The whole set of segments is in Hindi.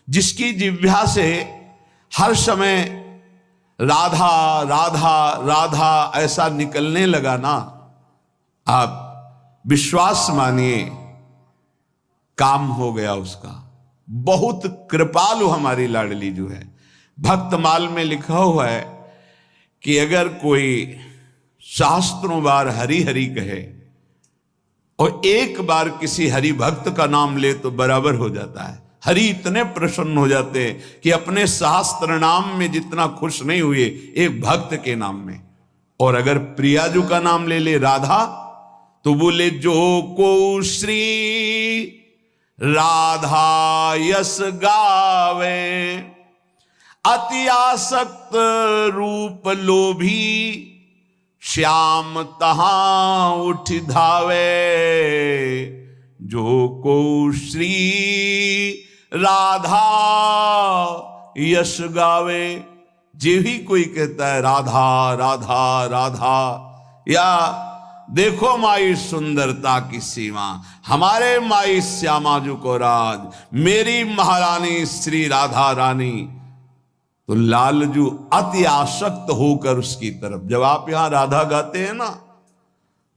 जिसकी जिह्वा से हर समय राधा राधा राधा ऐसा निकलने लगा ना, आप विश्वास मानिए काम हो गया उसका। बहुत कृपालु हमारी लाडली जो है। भक्तमाल में लिखा हुआ है कि अगर कोई शास्त्रों बार हरि हरि कहे और एक बार किसी हरि भक्त का नाम ले तो बराबर हो जाता है। हरि इतने प्रसन्न हो जाते हैं कि अपने शास्त्र नाम में जितना खुश नहीं हुए एक भक्त के नाम में। और अगर प्रियाजू का नाम ले ले राधा, तो बोले जो को श्री राधा यस गावे, अति आसक्त रूप लोभी, श्याम तहां उठ धावे। जो को श्री राधा यश गावे, जे भी कोई कहता है राधा राधा राधा, या देखो माई सुंदरता की सीमा, हमारे माई श्यामाजू को राज, मेरी महारानी श्री राधा रानी, तो लालजू अति आसक्त होकर उसकी तरफ। जब आप यहां राधा गाते हैं ना,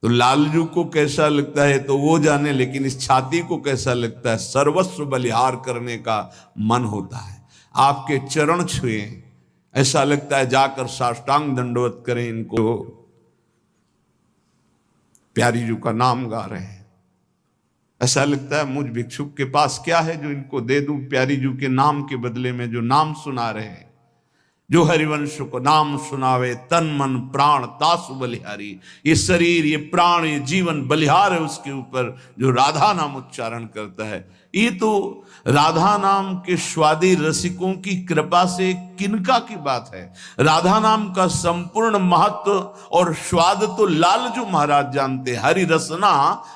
तो लालजू को कैसा लगता है तो वो जाने, लेकिन इस छाती को कैसा लगता है, सर्वस्व बलिहार करने का मन होता है। आपके चरण छुए, ऐसा लगता है जाकर साष्टांग दंडवत करें इनको। प्यारी जू का नाम गा रहे हैं, ऐसा लगता है मुझ भिक्षुक के पास क्या है जो इनको दे दूं। प्यारी जू के नाम के बदले में जो नाम सुना रहे हैं, जो हरिवंश को नाम सुनावे, तन मन प्राण तासु बलिहारी। ये शरीर, ये प्राण, ये जीवन बलिहार है उसके ऊपर जो राधा नाम उच्चारण करता है। ये तो राधा नाम के स्वादी रसिकों की कृपा से किनका की बात है। राधा नाम का संपूर्ण महत्व और स्वाद तो लालजू महाराज जानते। हरि रसना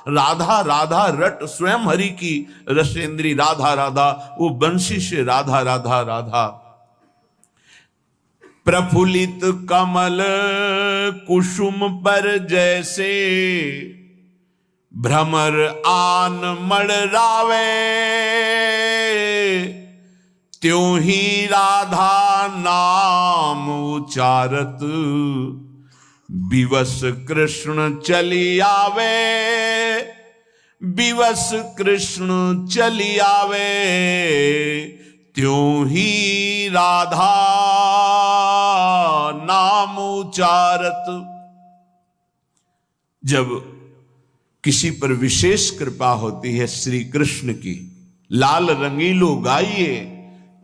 राधा राधा रट, स्वयं हरि की रसेंद्री राधा राधा, वो बंशी से राधा राधा राधा। प्रफुल्लित कमल कुसुम पर जैसे, भ्रमर आन मड़रावे, त्यों ही राधा नाम उचारत, विवश कृष्ण चली आवे, विवश कृष्ण चली आवे, त्यों ही राधा नाम उचारत। जब किसी पर विशेष कृपा होती है श्री कृष्ण की, लाल रंगीलो गाइए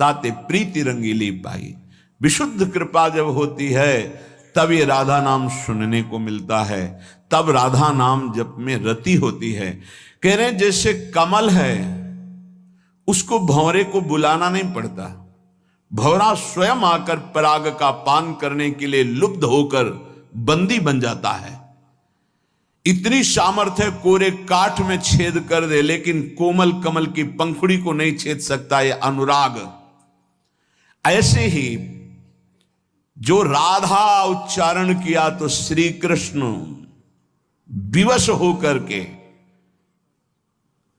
ताते प्रीति रंगीली पाई। विशुद्ध कृपा जब होती है तब ये राधा नाम सुनने को मिलता है, तब राधा नाम जप में रति होती है। कह रहे जैसे कमल है, उसको भंवरे को बुलाना नहीं पड़ता, भंवरा स्वयं आकर पराग का पान करने के लिए लुब्ध होकर बंदी बन जाता है। इतनी सामर्थ्य कोरे काठ में छेद कर दे, लेकिन कोमल कमल की पंखुड़ी को नहीं छेद सकता ये अनुराग। ऐसे ही जो राधा उच्चारण किया तो श्री कृष्ण विवश होकर के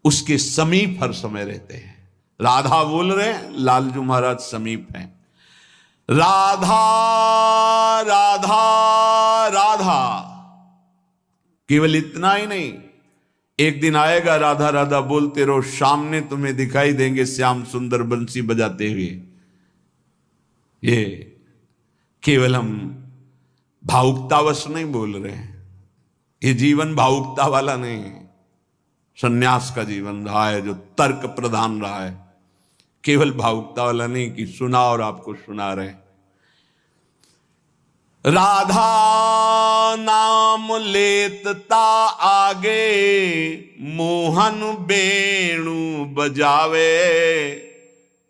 उसके समीप हर समय रहते हैं। राधा बोल रहे हैं, लालजू महाराज समीप हैं। राधा राधा राधा, केवल इतना ही नहीं, एक दिन आएगा राधा राधा बोलते रहो, सामने तुम्हें दिखाई देंगे श्याम सुंदर बंसी बजाते हुए। ये केवल हम भावुकतावश नहीं बोल रहे हैं, ये जीवन भावुकता वाला नहीं है, सन्यास का जीवन रहा है जो तर्क प्रधान रहा है। केवल भावुकता वाला नहीं कि सुना और आपको सुना रहे। राधा नाम लेतता आगे, मोहन बेणु बजावे,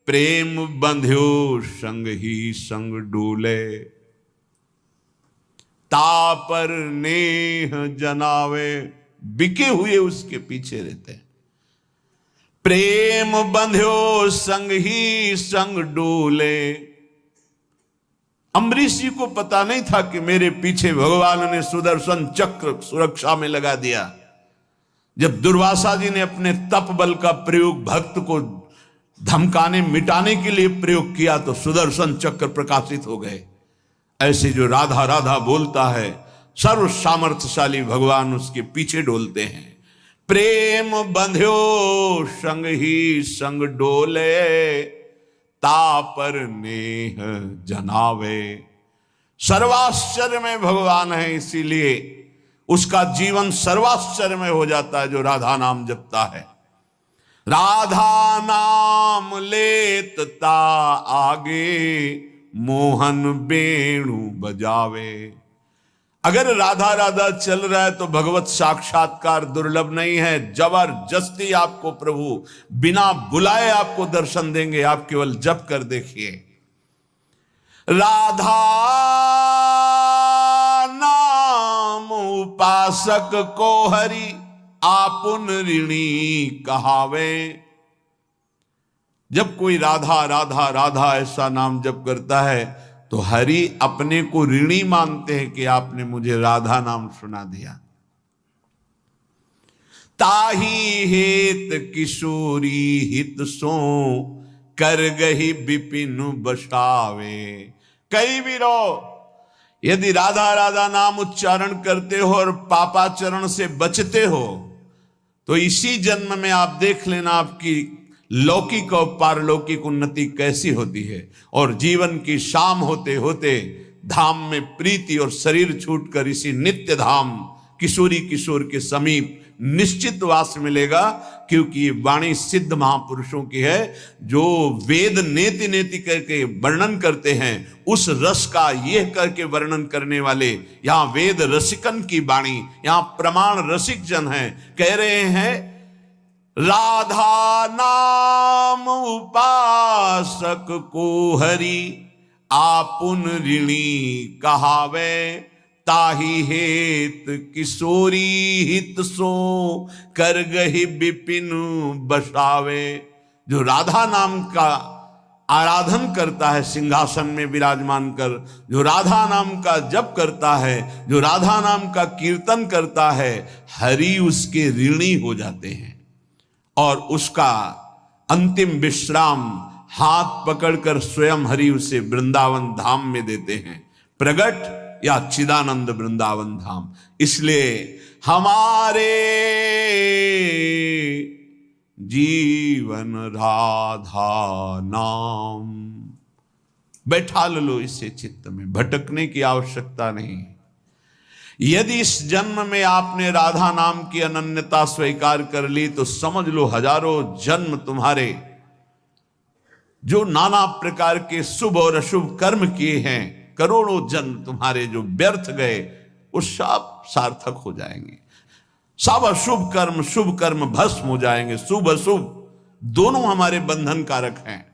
प्रेम बंध्यो संग ही संग डोले, तापर नेह जनावे। बिके हुए उसके पीछे रहते हैं। प्रेम बंध्यो संग ही संग डोले। अम्बरीश जी को पता नहीं था कि मेरे पीछे भगवान ने सुदर्शन चक्र सुरक्षा में लगा दिया। जब दुर्वासा जी ने अपने तप बल का प्रयोग भक्त को धमकाने मिटाने के लिए प्रयोग किया तो सुदर्शन चक्र प्रकाशित हो गए। ऐसे जो राधा राधा बोलता है, सर्व सामर्थ्यशाली भगवान उसके पीछे डोलते हैं। प्रेम बंध्यो संग ही संग डोले, तापर नेह जनावे। सर्वाश्चर्य में भगवान है, इसीलिए उसका जीवन सर्वाश्चर्य में हो जाता है जो राधा नाम जपता है। राधा नाम लेता आगे, मोहन वेणु बजावे। अगर राधा राधा चल रहा है तो भगवत साक्षात्कार दुर्लभ नहीं है। जबरदस्ती आपको प्रभु बिना बुलाए आपको दर्शन देंगे। आप केवल जप कर देखिए। राधा नाम उपासक को हरि, आपुन ऋणी कहावे। जब कोई राधा राधा राधा ऐसा नाम जप करता है तो हरि अपने को ऋणी मानते हैं कि आपने मुझे राधा नाम सुना दिया। ताही हेत किशोरी हित सो, कर गही विपिन बसावे। कई वीरो, यदि राधा राधा नाम उच्चारण करते हो और पापाचरण से बचते हो तो इसी जन्म में आप देख लेना आपकी लौकिक और पारलौकिक उन्नति कैसी होती है। और जीवन की शाम होते होते धाम में प्रीति और शरीर छूटकर इसी नित्य धाम किशोरी किशोर के समीप निश्चित वास मिलेगा। क्योंकि ये वाणी सिद्ध महापुरुषों की है जो वेद नेति नेति करके वर्णन करते हैं। उस रस का यह करके वर्णन करने वाले यहां वेद रसिकन की वाणी, यहां प्रमाण रसिक जन हैं, कह रहे हैं राधा नाम उपासक को हरि, आपुन ऋणी कहावे। ताही हेत किशोरी हित सो, कर गही विपिन बसावे। जो राधा नाम का आराधन करता है सिंहासन में विराजमान कर, जो राधा नाम का जप करता है, जो राधा नाम का कीर्तन करता है, हरि उसके ऋणी हो जाते हैं और उसका अंतिम विश्राम हाथ पकड़कर स्वयं हरि उसे वृंदावन धाम में देते हैं, प्रगट या चिदानंद वृंदावन धाम। इसलिए हमारे जीवन राधा नाम, बैठा लो इसे चित्त में, भटकने की आवश्यकता नहीं। यदि इस जन्म में आपने राधा नाम की अनन्यता स्वीकार कर ली तो समझ लो हजारों जन्म तुम्हारे जो नाना प्रकार के शुभ और अशुभ कर्म किए हैं, करोड़ों जन्म तुम्हारे जो व्यर्थ गए, वो सब सार्थक हो जाएंगे। सब अशुभ कर्म शुभ कर्म भस्म हो जाएंगे। शुभ अशुभ दोनों हमारे बंधन कारक हैं।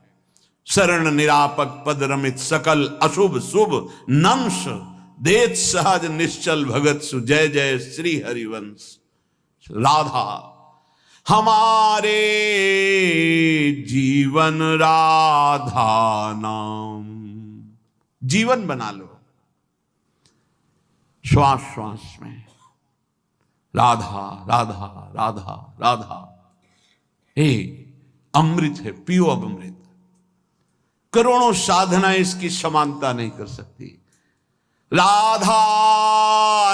शरण निरापक पद रमित सकल अशुभ शुभ नंश, देत सहज निश्चल भगत सु, जय जय श्री हरिवंश। राधा हमारे जीवन राधा नाम, जीवन बना लो श्वास श्वास में राधा राधा राधा राधा। हे अमृत है, पियो अब अमृत। करोड़ों साधना इसकी समानता नहीं कर सकती। राधा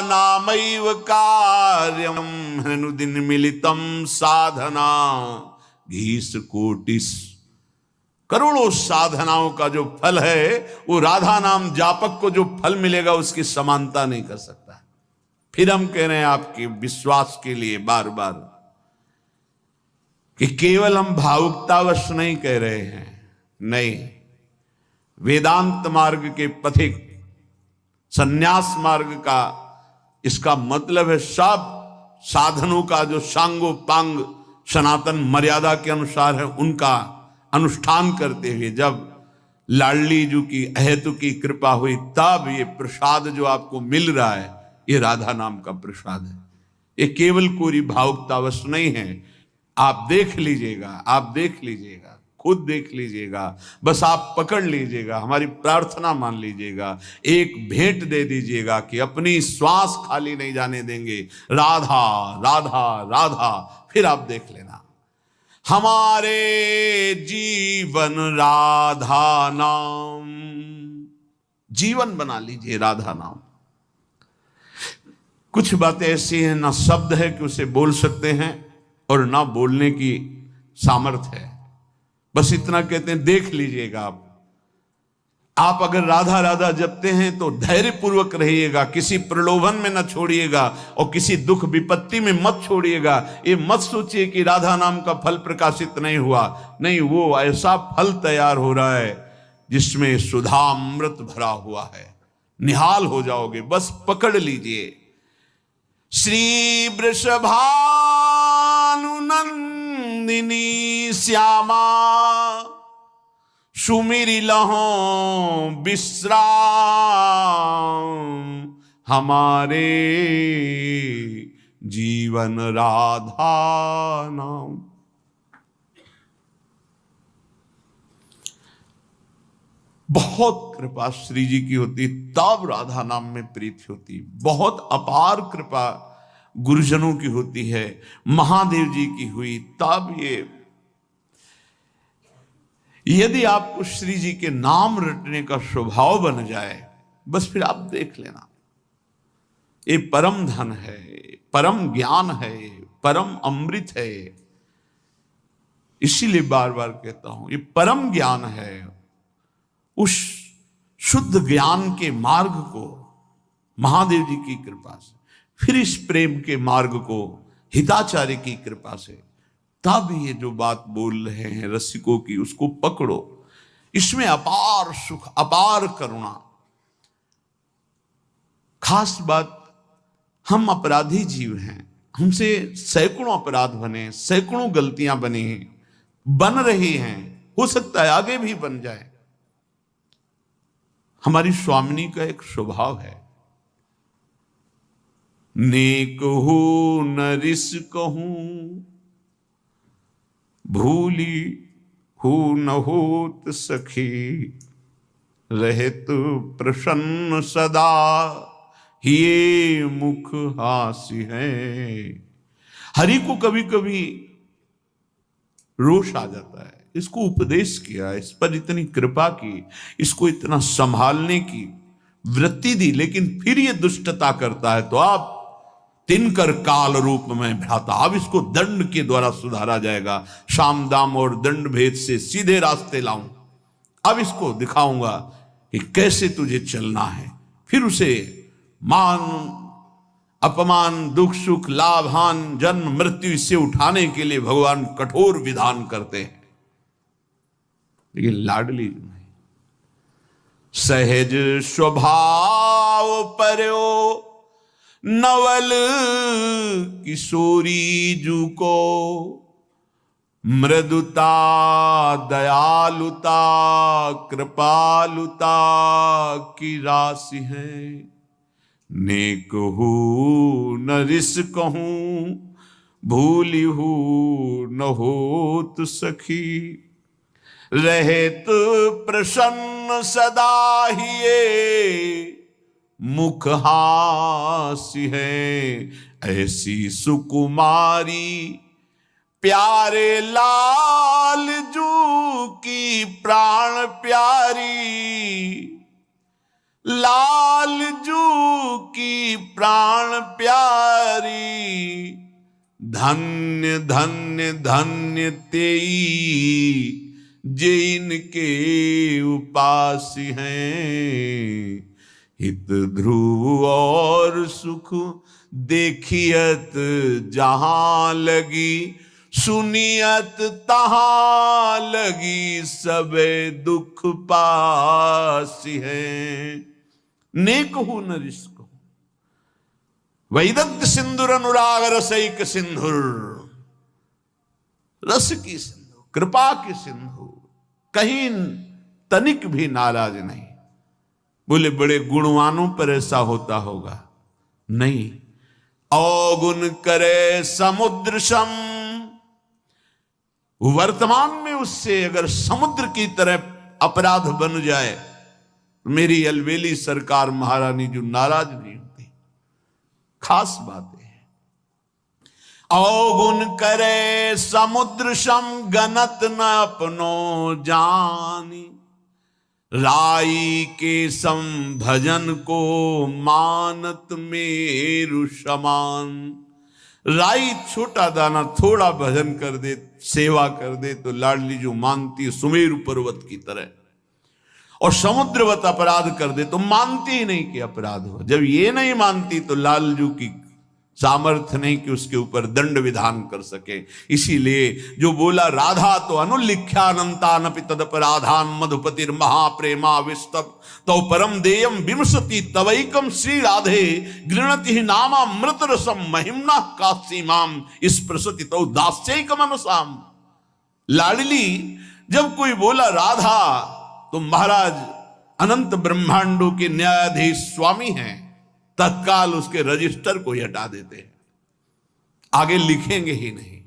नामैव कार्यम हनुदिन मिलितम साधना घीस कोटिस। करोड़ों साधनाओं का जो फल है वो राधा नाम जापक को जो फल मिलेगा उसकी समानता नहीं कर सकता। फिर हम कह रहे हैं आपके विश्वास के लिए बार बार कि केवल हम भावुकतावश नहीं कह रहे हैं, नहीं, वेदांत मार्ग के पथिक, संन्यास मार्ग का इसका मतलब है सब साधनों का जो सांगो पांग सनातन मर्यादा के अनुसार है उनका अनुष्ठान करते हुए जब लाडली जी की अहेतु की कृपा हुई तब ये प्रसाद जो आपको मिल रहा है ये राधा नाम का प्रसाद है। ये केवल कोई भावुकतावश नहीं है। आप देख लीजिएगा, आप देख लीजिएगा, खुद देख लीजिएगा, बस आप पकड़ लीजिएगा, हमारी प्रार्थना मान लीजिएगा, एक भेंट दे दीजिएगा कि अपनी श्वास खाली नहीं जाने देंगे। राधा राधा राधा, फिर आप देख लेना। हमारे जीवन राधा नाम। जीवन बना लीजिए राधा नाम। कुछ बातें ऐसी हैं, ना शब्द है कि उसे बोल सकते हैं और ना बोलने की सामर्थ्य है। बस इतना कहते हैं, देख लीजिएगा आप अगर राधा राधा जपते हैं तो धैर्य पूर्वक रहिएगा, किसी प्रलोभन में न छोड़िएगा और किसी दुख विपत्ति में मत छोड़िएगा। ये मत सोचिए कि राधा नाम का फल प्रकाशित नहीं हुआ, नहीं, वो ऐसा फल तैयार हो रहा है जिसमें सुधामृत भरा हुआ है। निहाल हो जाओगे, बस पकड़ लीजिए। श्री वृषभानुनंदिनी श्यामा सुमिरि लहो विश्राम हमारे जीवन राधा नाम। बहुत कृपा श्री जी की होती तब राधा नाम में प्रीति होती। बहुत अपार कृपा गुरुजनों की होती है, महादेव जी की हुई तब ये। यदि आपको श्री जी के नाम रटने का स्वभाव बन जाए, बस फिर आप देख लेना, ये परम धन है, परम ज्ञान है, परम अमृत है। इसीलिए बार बार कहता हूं, ये परम ज्ञान है। उस शुद्ध ज्ञान के मार्ग को महादेव जी की कृपा से, फिर इस प्रेम के मार्ग को हिताचार्य की कृपा से, तब ये जो बात बोल रहे हैं रसिकों की, उसको पकड़ो। इसमें अपार सुख, अपार करुणा। खास बात, हम अपराधी जीव हैं, हमसे सैकड़ों अपराध बने, सैकड़ों गलतियां बनी हैं, बन रही हैं, हो सकता है आगे भी बन जाए। हमारी स्वामिनी का एक स्वभाव है, नेक हो न रिस कहूं भूली हो न होत सखी, रहे तो प्रसन्न सदा ये मुख हास्य है। हरि को कभी कभी रोष आ जाता है, इसको उपदेश किया, इस पर इतनी कृपा की, इसको इतना संभालने की वृत्ति दी, लेकिन फिर ये दुष्टता करता है तो आप तिनकर काल रूप में भ्राता, अब इसको दंड के द्वारा सुधारा जाएगा। शाम दाम और दंड भेद से सीधे रास्ते लाऊं, अब इसको दिखाऊंगा कि कैसे तुझे चलना है। फिर उसे मान अपमान, दुख सुख, लाभ हान, जन्म मृत्यु, इससे उठाने के लिए भगवान कठोर विधान करते हैं। लेकिन लाडली सहज स्वभाव पर्यो नवल किशोरी जू को, मृदुता दयालुता कृपालुता की राशि है। नेक हूं न रिस कहूं भूली हूं न होत सखी, रहत प्रसन्न सदा हिये मुख हास्य है। ऐसी सुकुमारी प्यारे लाल जू की प्राण प्यारी, लाल जू की प्राण प्यारी, धन्य धन्य धन्य तेई जिनके उपासी हैं। हित ध्रुव और सुख देखियत जहां लगी, सुनियत तहां लगी, सबे दुख पासी है। नेक हूं न रिस कहूं, वैदग्ध सिंधुर अनुराग रसैक सिंधुर, रस की सिंधु, कृपा की सिंधु, कहीं तनिक भी नाराज नहीं। बोले बड़े गुणवानों पर ऐसा होता होगा, नहीं। अवगुण करे समुद्र सम, वर्तमान में उससे अगर समुद्र की तरह अपराध बन जाए, मेरी अलवेली सरकार महारानी जो नाराज नहीं होती। खास बात है, अवगुण करे समुद्र सम गनत न अपनो जानी, राई के सम भजन को मानत मेरु समान। राई छोटा दाना थोड़ा भजन कर दे, सेवा कर दे तो लाडली जो मानती है सुमेरु पर्वत की तरह, और समुद्रवत अपराध कर दे तो मानती ही नहीं कि अपराध हो। जब ये नहीं मानती तो लालजू की सामर्थ्य नहीं कि उसके ऊपर दंड विधान कर सके। इसीलिए जो बोला राधा तो अनुलिख्यानंतानपि तदपराधान मधुपतिर महाप्रेमा विस्तव तो परम देयम विमसति तवैकम श्री राधे गृणति ही नामा मृत रसम महिमना कासीमाम स्पृशति तो दास्यैकम अनुसाम। लाडली जब कोई बोला राधा तो महाराज अनंत ब्रह्मांडों के न्यायाधीश स्वामी हैं, तत्काल उसके रजिस्टर को हटा देते हैं, आगे लिखेंगे ही नहीं।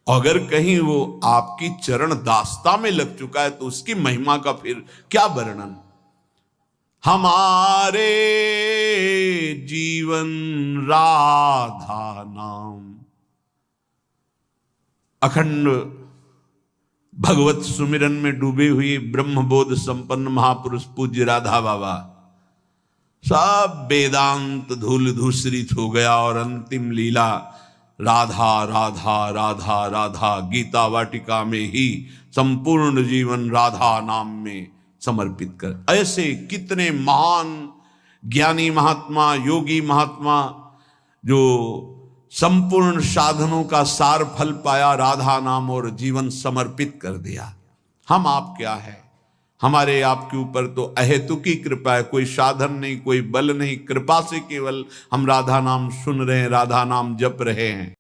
अगर कहीं वो आपकी चरण दास्ता में लग चुका है तो उसकी महिमा का फिर क्या वर्णन। हमारे जीवन राधा नाम। अखंड भगवत सुमिरन में डूबे हुए ब्रह्मबोध संपन्न महापुरुष पूज्य राधा बाबा सब वेदांत धूल धूसरित हो गया और अंतिम लीला राधा राधा राधा राधा गीता वाटिका में ही संपूर्ण जीवन राधा नाम में समर्पित कर। ऐसे कितने महान ज्ञानी महात्मा योगी महात्मा जो संपूर्ण साधनों का सार फल पाया, राधा नाम और जीवन समर्पित कर दिया। हम आप क्या है, हमारे आपके ऊपर तो अहेतुकी कृपा है, कोई साधन नहीं, कोई बल नहीं, कृपा से केवल हम राधा नाम सुन रहे हैं, राधा नाम जप रहे हैं।